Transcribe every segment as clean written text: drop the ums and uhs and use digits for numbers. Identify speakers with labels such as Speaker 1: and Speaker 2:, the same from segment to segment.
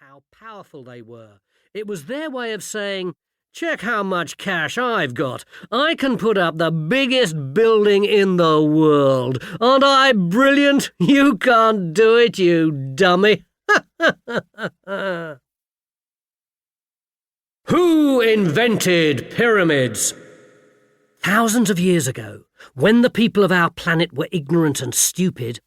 Speaker 1: how powerful they were. It was their way of saying, "Check how much cash I've got. I can put up the biggest building in the world. Aren't I brilliant? You can't do it, you dummy." Who invented pyramids? Thousands of years ago, when the people of our planet were ignorant and stupid,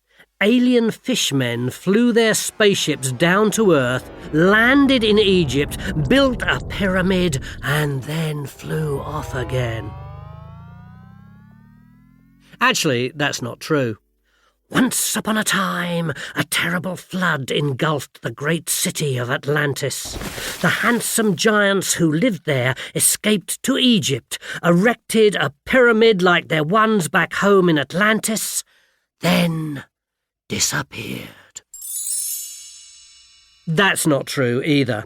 Speaker 1: alien fishmen flew their spaceships down to Earth, landed in Egypt, built a pyramid, and then flew off again. Actually, that's not true. Once upon a time, a terrible flood engulfed the great city of Atlantis. The handsome giants who lived there escaped to Egypt, erected a pyramid like their ones back home in Atlantis, then disappeared. That's not true either.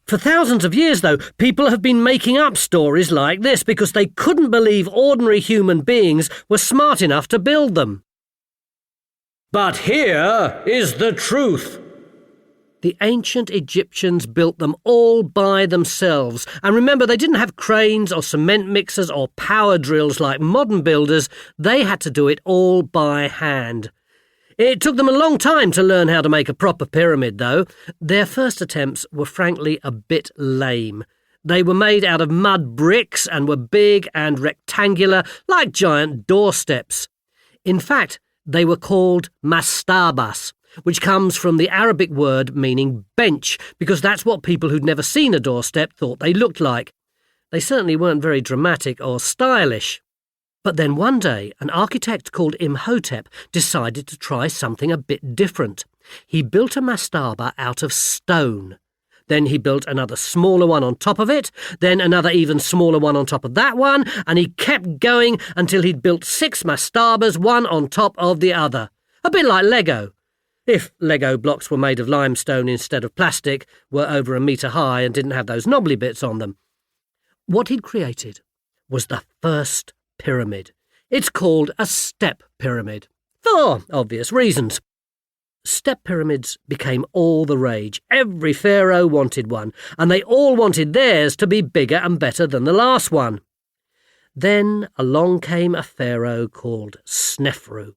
Speaker 1: For thousands of years, though, people have been making up stories like this because they couldn't believe ordinary human beings were smart enough to build them. But here is the truth. The ancient Egyptians built them all by themselves. And remember, they didn't have cranes or cement mixers or power drills like modern builders. They had to do it all by hand. It took them a long time to learn how to make a proper pyramid, though. Their first attempts were frankly a bit lame. They were made out of mud bricks and were big and rectangular, like giant doorsteps. In fact, they were called mastabas, which comes from the Arabic word meaning bench, because that's what people who'd never seen a doorstep thought they looked like. They certainly weren't very dramatic or stylish. But then one day, an architect called Imhotep decided to try something a bit different. He built a mastaba out of stone. Then he built another smaller one on top of it, then another even smaller one on top of that one, and he kept going until he'd built 6 mastabas, one on top of the other. A bit like Lego. If Lego blocks were made of limestone instead of plastic, were over a metre high and didn't have those knobbly bits on them. What he'd created was the first pyramid. It's called a step pyramid, for obvious reasons. Step pyramids became all the rage. Every pharaoh wanted one, and they all wanted theirs to be bigger and better than the last one. Then along came a pharaoh called Snefru.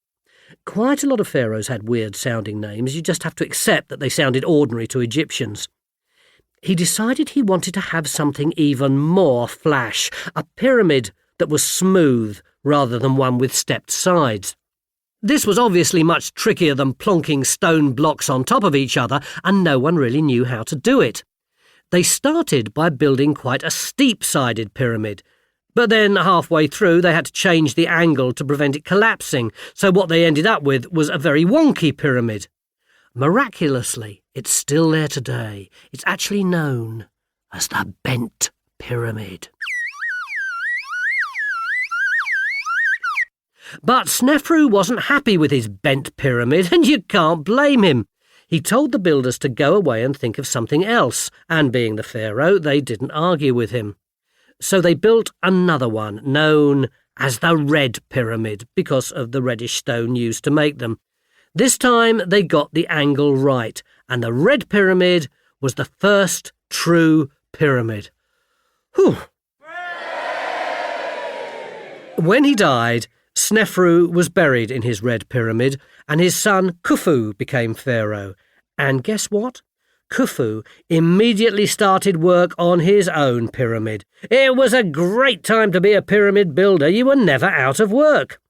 Speaker 1: Quite a lot of pharaohs had weird-sounding names. You just have to accept that they sounded ordinary to Egyptians. He decided he wanted to have something even more flash, a pyramid that was smooth rather than one with stepped sides. This was obviously much trickier than plonking stone blocks on top of each other, and no one really knew how to do it. They started by building quite a steep-sided pyramid, but then halfway through they had to change the angle to prevent it collapsing, so what they ended up with was a very wonky pyramid. Miraculously, it's still there today. It's actually known as the bent pyramid. But Snefru wasn't happy with his bent pyramid, and you can't blame him. He told the builders to go away and think of something else, and being the pharaoh, they didn't argue with him. So they built another one, known as the Red Pyramid, because of the reddish stone used to make them. This time they got the angle right, and the Red Pyramid was the first true pyramid. Whew. When he died, Snefru was buried in his red pyramid, and his son Khufu became pharaoh. And guess what? Khufu immediately started work on his own pyramid. It was a great time to be a pyramid builder. You were never out of work.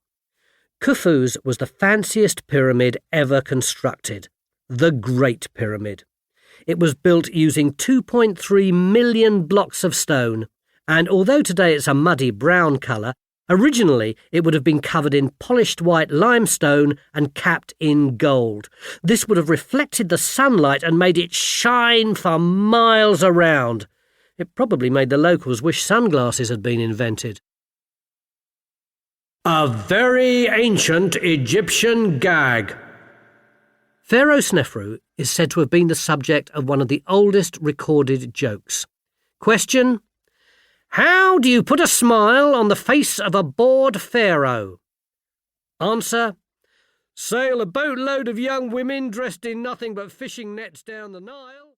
Speaker 1: Khufu's was the fanciest pyramid ever constructed, the Great Pyramid. It was built using 2.3 million blocks of stone, and although today it's a muddy brown colour, originally, it would have been covered in polished white limestone and capped in gold. This would have reflected the sunlight and made it shine for miles around. It probably made the locals wish sunglasses had been invented. A very ancient Egyptian gag. Pharaoh Snefru is said to have been the subject of one of the oldest recorded jokes. Question: how do you put a smile on the face of a bored pharaoh? Answer: sail a boatload of young women dressed in nothing but fishing nets down the Nile.